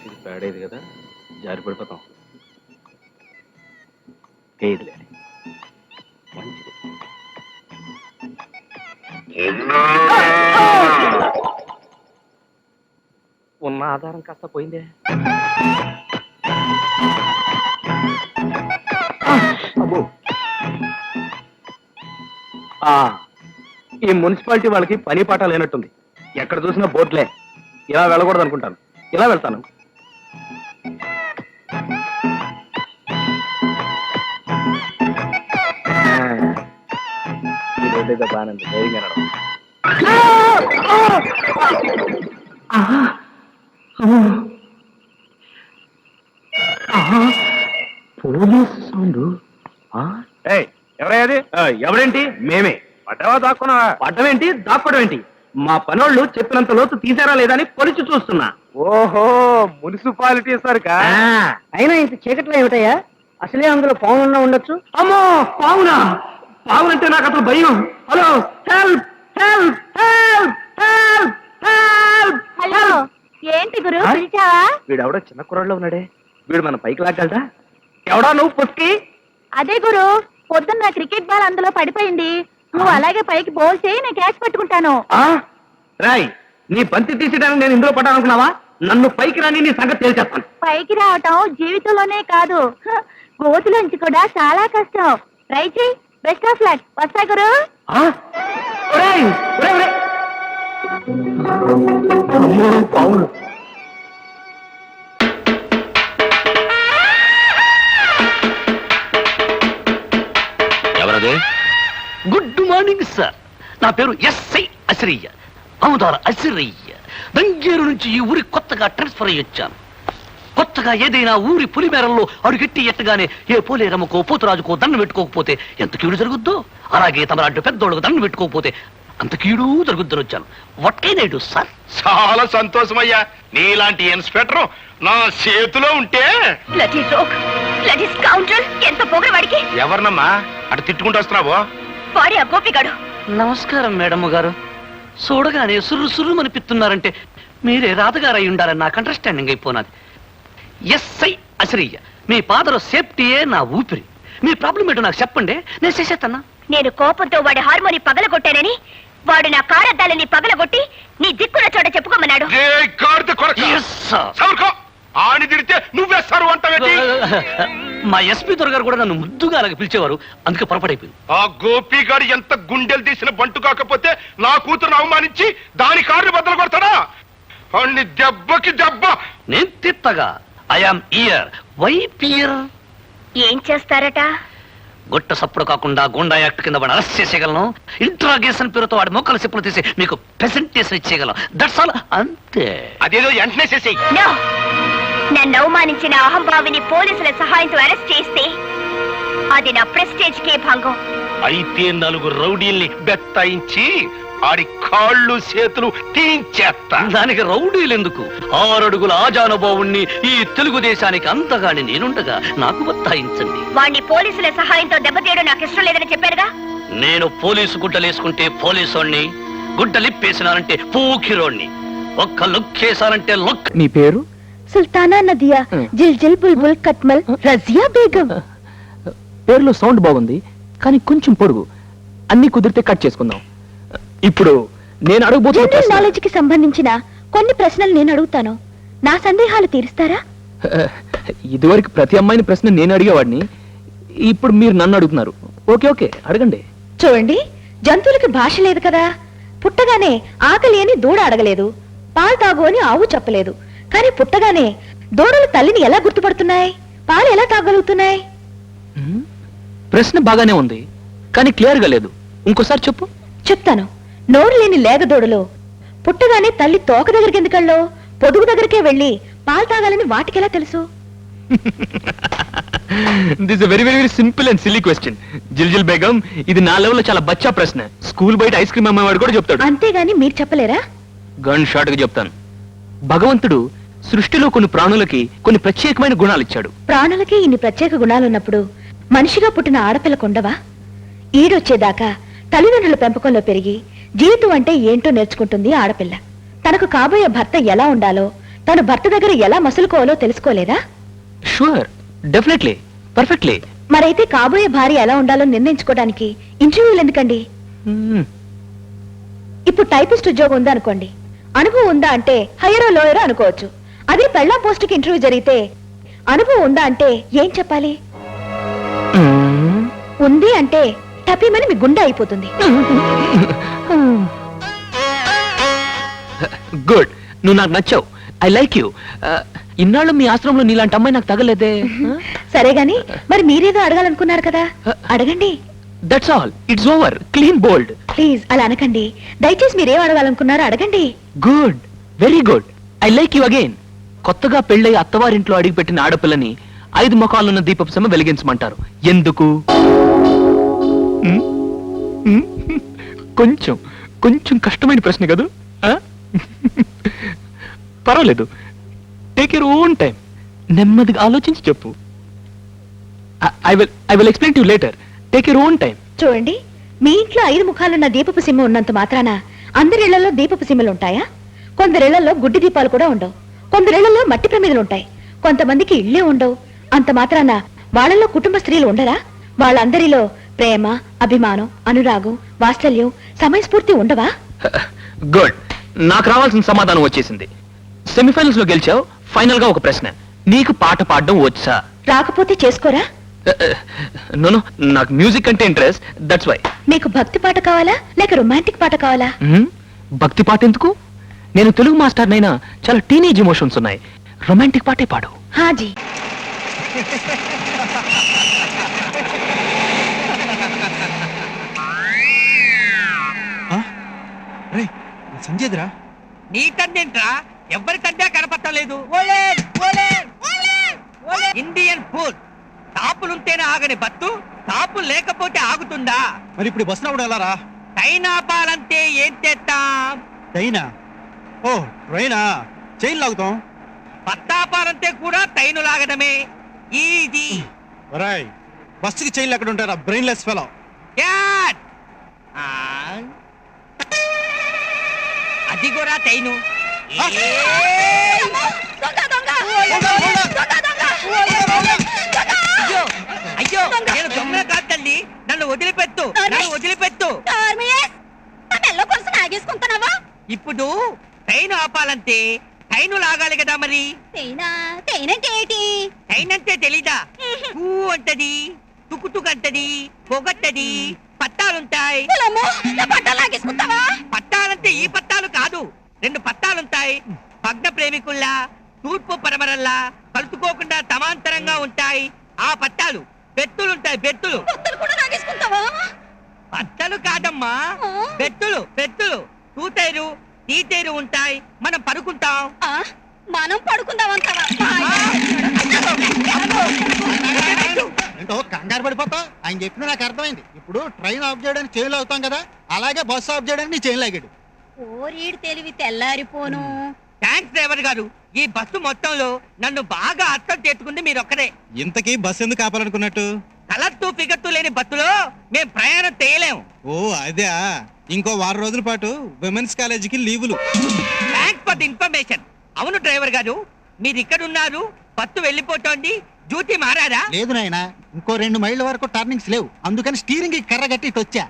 ఇది పేడేది కదా, జారి పడిపోతాం. తేదిలే మంచిది. ఉన్న ఆధారం కాస్త పోయిందే. అబ్బో, ఈ మున్సిపాలిటీ వాళ్ళకి పని పాట లేనట్టుంది. ఎక్కడ చూసినా బోట్లే. ఇలా వెళ్ళకూడదు అనుకుంటాను, ఇలా వెళ్తాను. ఇదేదో బాగానే ధైర్యంగా నడవ. Police sound. ఎవరయ్యది? ఎవరేంటి? మేమే. పడ్డవా దాక్కున్నావా? పడ్డమేంటి, దాక్కోవడం ఏంటి? మా పనోళ్ళు చెప్పినంత లోతు తీసారా లేదా అని పొలిచి చూస్తున్నా. ఓహో, మున్సిపాలిటీ సరికా? అయినా ఇంత చీకట్లో ఏమిటయ్యా? అసలే అందులో పావునున్నా ఉండొచ్చు. అమ్మో, పావునా? పావునంటే నాకు అసలు భయం. Hello, help help help help help. Hello, ఏంటి గురు పిలిచావా? వీడెవడో చిన్న కుర్రాళ్ళలో ఉన్నాడే, వీడు మన పైకి లాగలడా? ఎవడా నువ్వు పుస్కి? అదే గురు, పొద్దున్న క్రికెట్ బాల్ అందులో పడిపోయింది. నువ్వు అలాగే పైకి బౌల్ చేయి, నేను క్యాచ్ పట్టుకుంటాను. రాయ్, నీ బంతి తీసేయడానికి నేను ఇందులో పడ్డానుకున్నావా? నన్ను పైకి రాని నీ సంగతి తేల్చేస్తాను. పైకి రావటం జీవితంలోనే కాదు, గోతులోంచి కూడా చాలా కష్టం. ట్రై చేయి. Best of luck. వస్తా గురు. పావులు. ఎవరది? గుడ్ మార్నింగ్ సార్, నా పేరు ఎస్ఐ అసిరయ్య, అముదార అసిరయ్య. దంగేరు నుంచి ఈ ఊరికి కొత్తగా ట్రాన్స్ఫర్ అయ్యి వచ్చాను. కొత్తగా ఏదైనా ఊరి పులిమేరల్లో అడుగెట్టి ఎట్టగానే ఏ పోలేరమ్మకో పోతురాజుకో దండం పెట్టుకోకపోతే ఎంత కీడు జరుగుద్దో, అలాగే తమలాంటి పెద్దోళ్ళకు దండం పెట్టుకోకపోతే అంత కీడు జరుగుద్దని వచ్చాను. What can I do sir? చాలా సంతోషమయ్యా, నీలాంటి ఇన్స్పెక్టర్ నా చేతిలో ఉంటే. ఎంత పొగరు వాడికి. ఎవరినమ్మా అటు తిట్టుకుంటూ వస్తున్నావు? వాడి ఆ గోపిగాడు. నమస్కారం మేడం గారు. చూడగానే సుర్రు సుర్రు అనిపిస్తున్నారంటే మీరే రాతగారు అయి ఉండాలని నాకు అండర్స్టాండింగ్ అయిపోనాది. ఎస్ఐ అసిరయ్య, మీ ఫాదర్ సేఫ్టీయే నా ఊపిరి. మీ ప్రాబ్లం ఏంటో నాకు చెప్పండి, నేను చేసేస్తానా. నేను కోపంతో వాడి హార్మోని పగలగొట్టానని వాడు నా కారద్దాలని పగలగొట్టి నీ దిక్కున చోట చెప్పుకోమన్నాడు. ఆని తిడితే నువ్వేస్తారు అంటావేంటి? మా ఎస్పీ దొరగారు కూడా నన్ను ముద్దుగా అలాగే పిలిచేవారు, అందుకే పొరపడైపోయింది. ఆ గోపిగాడు ఎంత గుండెలు తీసిన బంటు కాకపోతే నా కూతురును అవమానించి దాని కారుని బద్దలు కొడతాడా? అన్ని దెబ్బకి దెబ్బ నేను తిత్తగా. I am ear. Why pear? ఏం చేస్తారట? గుట్ట సప్పుడు కాకుండా గుండా యాక్ట్ కింద వాడు అరెస్ట్ చేసేయగలను. ఇంట్రాగేషన్ పేరుతో వాడి మొక్కలు చెప్పులు తీసి మీకు ప్రెసెంటేషన్ ఇచ్చేయగలను. దట్స్ ఆల్, అంతే. అదేదో వెంటనే చేసేయి. నన్ను అవమానించిన అహంభావిని పోలీసుల సహాయంతో అరెస్ట్ చేస్తే అది నా ప్రెస్టేజ్ కే భంగం. అయితే 4 రౌడీల్ని బెత్తాయించి ఆడి కాళ్ళు చేతులు తీయించేస్తా. దానికి రౌడీలు ఎందుకు? 6 అడుగుల ఆజానుభావుణ్ణి ఈ తెలుగుదేశానికి అంతగాని నేనుండగా నాకు బత్తాయించండి. వాణ్ణి పోలీసుల సహాయంతో దెబ్బతీయడం నాకు ఇష్టం లేదని చెప్పారుగా. నేను పోలీసు గుడ్డలేసుకుంటే పోలీసోణ్ణి, గుడ్డలిప్పేసినానంటే పూకిరోణ్ణి, ఒక్క లుక్కేసానంటే లుక్. నీ పేరు? సుల్తానా నదియా జిల్ జిల్ బుల్బుల్ కట్మల్ రజియా బేగం. పేరులో సౌండ్ బాగుంది, కానీ కొంచెం పొడుగు. అన్ని కుదిరితే కట్ చేసుకుందాం. ఇప్పుడు నేను అడగబోతున్న నాలెడ్జ్ కి సంబంధించిన కొన్ని ప్రశ్నలు నేను అడుగుతాను, నా సందేహాలు తీరుస్తారా? ఇదివరకు ప్రతి అమ్మాయిని ప్రశ్న నేను అడిగేవాడిని, ఇప్పుడు మీరు నన్ను అడుగుతున్నారు. ఓకే ఓకే, అడగండి. చూడండి, జంతువులకి భాష లేదు కదా. పుట్టగానే ఆకలి అని దూడ అడగలేదు, పాలు తాగు అని ఆవు చెప్పలేదు. కానీ పుట్టగానే దూడలు తల్లిని ఎలా గుర్తుపడుతున్నాయి, పాలు ఎలా తాగలుగుతున్నాయి? ప్రశ్న బాగానే ఉంది, కానీ క్లియర్ గా లేదు. ఇంకోసారి చెప్పు. చెప్తాను. నోరు లేని లేగదూడలు పుట్టగానే తల్లి తోక దగ్గరికి ఎందుకెళ్ళో పొదుగు దగ్గరికే వెళ్ళి పాలు తాగాలని వాటికెలా తెలుసు? This very very very simple and silly question. Jiljil Begum, ఇది నా లెవెల్లో చాలా బచ్చా ప్రశ్న. స్కూల్ బయట ఐస్ క్రీమ్ అమ్మేవాడు కూడా చెప్తాడు. అంతేగాని మీరు చెప్పలేరా? గన్ షాట్ గా చెప్తాను. భగవంతుడు సృష్టిలో కొన్ని ప్రాణులకి కొన్ని ప్రత్యేకమైన గుణాలు ఇచ్చాడు. ప్రాణులకి ఇన్ని ప్రత్యేక గుణాలున్నప్పుడు మనిషిగా పుట్టిన ఆడపిల్లకుండవా? ఈడొచ్చేదాకా తల్లిదండ్రుల పెంపకంలో పెరిగి జీవితం అంటే ఏంటో నేర్చుకుంటుంది ఆడపిల్ల. తనకు కాబోయే భర్త ఎలా ఉండాలో, తను భర్త దగ్గర ఎలా మసులుకోవాలో తెలుసుకోలేదా? Sure, definitely, perfectly. మరైతే కాబోయే భార్య ఎలా ఉండాలో నిర్ణయించుకోవడానికి ఇంటర్వ్యూలు ఎందుకండి? ఇప్పుడు టైపిస్ట్ ఉద్యోగం ఉందా అనుకోండి, అనుభవం ఉందా అంటే హైయరో లోయరో అనుకోవచ్చు. అదే పెళ్ళాం పోస్టుకి ఇంటర్వ్యూ జరిగితే అనుభవం ఉందా అంటే ఏం చెప్పాలి? ఉంది అంటే టపీమని మీ గుండె అయిపోతుంది. గుడ్, నువ్వు నాకు నచ్చావు. I like you. ఇన్నాళ్ళు మీ ఆశ్రమంలో నీలాంటి అమ్మాయి నాకు తగలేదే. సరే గాని మరి మీరేదో అడగాలనుకున్నారు కదా, అడగండి. That's all, it's over, clean bold. Please అలా అనకండి. దయచేసి మీరేం అడగాలనుకున్నారో అడగండి. Good, very good. I like you again. కొత్తగా పెళ్ళై అత్తవారింట్లో అడిగిపెట్టిన ఆడపిల్లని 5 ముఖాలున్న దీపపు సమ వెలిగించమంటారు. ఎందుకు? కొంచెం కొంచెం కష్టమైన ప్రశ్న కదా. పర్వాలేదు, టేక్ యూర్ ఓన్ టైం. నెమ్మదిగా ఆలోచించి చెప్పు. I will explain to you later. Take your own time. చూడండి, మీ ఇంట్లో 5 ముఖాలున్న దీపపు సిమ్మ ఉన్నంత మాత్రాన అందరిళ్లలో దీపపు సిమ్మలు ఉంటాయా? కొందరిళ్లలో గుడ్డి దీపాలు కూడా ఉండవు. కొందరిళ్లలో మట్టి ప్రమిదలు ఉంటాయి. కొంతమందికి ఇళ్లే ఉండవు. అంత మాత్రాన వాళ్ళలో కుటుంబ స్త్రీలు ఉండరా? వాళ్ళందరిలో ప్రేమ, అభిమానం, అనురాగం, వాత్సల్యం, సమయస్ఫూర్తి ఉండవా? గుడ్, నాకు రావాల్సిన సమాధానం వచ్చేసింది. సెమీఫైనల్స్ లో గెలిచావు. ఫైనల్ గా ఒక ప్రశ్న, నీకు పాట పాడడం వచ్చా? రాకపోతే చేసుకోరా? నో, నాకు మ్యూజిక్ అంటే ఇంట్రెస్ట్, దట్స్ వై. మీకు భక్తి పాట కావాలా లేక రొమాంటిక్ పాట కావాలా? భక్తి పాట ఎందుకు? నేను తెలుగు మాస్టర్ నైనా చాలా టీనేజ్ ఎమోషన్స్ ఉన్నాయి. రొమాంటిక్ పాటే పాడు. హాజీ. సంజయ్రా నీ తండ్రింట్రా, ఎవరి తండ్రి కనపట్టలేదు. ఇండియన్ ఫుడ్ తాపులుంటేనే ఆగని బత్తు, తాపులు లేకపోతే ఆగుతుందా? మరి ఇప్పుడు బస్ రావడం ఎలా రా? ట్రైన్ ఆపాలంటే ఏం చేస్తాం? ట్రైనా? ఓ ట్రైనా, చైన్ లాగుతాం. పత్తాపాలంటే కూడా ట్రైన్ లాగడమే ఈజీ. రాయ్, బస్సుకి చైన్లు ఎక్కడ ఉంటారా? Brainless fellow. క్యాట్! అది కూడా ట్రైను. అయ్యో అయ్యో, నేను దొంగ కాదు తల్లి, నన్ను వదిలిపెట్టు, నన్ను వదిలిపెట్టు. ఇప్పుడు ట్రైన్ ఆపాలంటే ట్రైను లాగాలి కదా. మరి ట్రైన్ అంటే తెలీదా? ఊ అంటది, తుకుతుకు అంటది, పొగట్టది, పట్టాలుంటాయి. పట్టాలంటే ఈ పట్టాలు కాదు, 2 పట్టాలుంటాయి. భగ్న ప్రేమికుల్లా, తూర్పు పరమరల్లా కలుసుకోకుండా సమాంతరంగా ఉంటాయి. ఆ పట్టాలు బెత్తులుంటాయి. బెత్తులు పట్టలు కాదమ్మా, బెత్తులు. బెత్తులు తూతేరు తీతేరు ఉంటాయి. మనం పడుకుంటాం. మనం పడుకుందామంటావా? ఏంటో కంగారు పడిపోతా. ఆయన చెప్పిన నాకు అర్థమైంది. ఇప్పుడు ట్రైన్ ఆఫ్ చేయడానికి చైన్లు అవుతాం కదా, అలాగే బస్సు ఆఫ్ చేయడానికి నీ చైన్ లాగాడు. ఓరీడు తెలివి తెల్లారిపోను. థ్యాంక్స్ డ్రైవర్ గారు. ఈ బస్సు మొత్తంలో నన్ను బాగా అర్థం చేసుకుంది మీరొక్కరే. ఇంతకీ బస్సు ఎందుకు ఆపాలనుకున్నట్టు? కలర్తూ ఫిగర్తూ లేని బస్సులో మేం ప్రయాణం చేయలేము. ఓ అదే, ఇంకో 6 రోజుల పాటు విమెన్స్ కాలేజీకి లీవులు. Thanks for the information. అవును డ్రైవర్ గారు, మీరు ఇక్కడ ఉన్నారు, బస్సు వెళ్ళిపోతోంది, డ్యూటీ మారారా? లేదు నాయనా, ఇంకో 2 మైళ్ళ వరకు టర్నింగ్స్ లేవు, అందుకని స్టీరింగ్ కర్ర కట్టి ఇటు వచ్చా.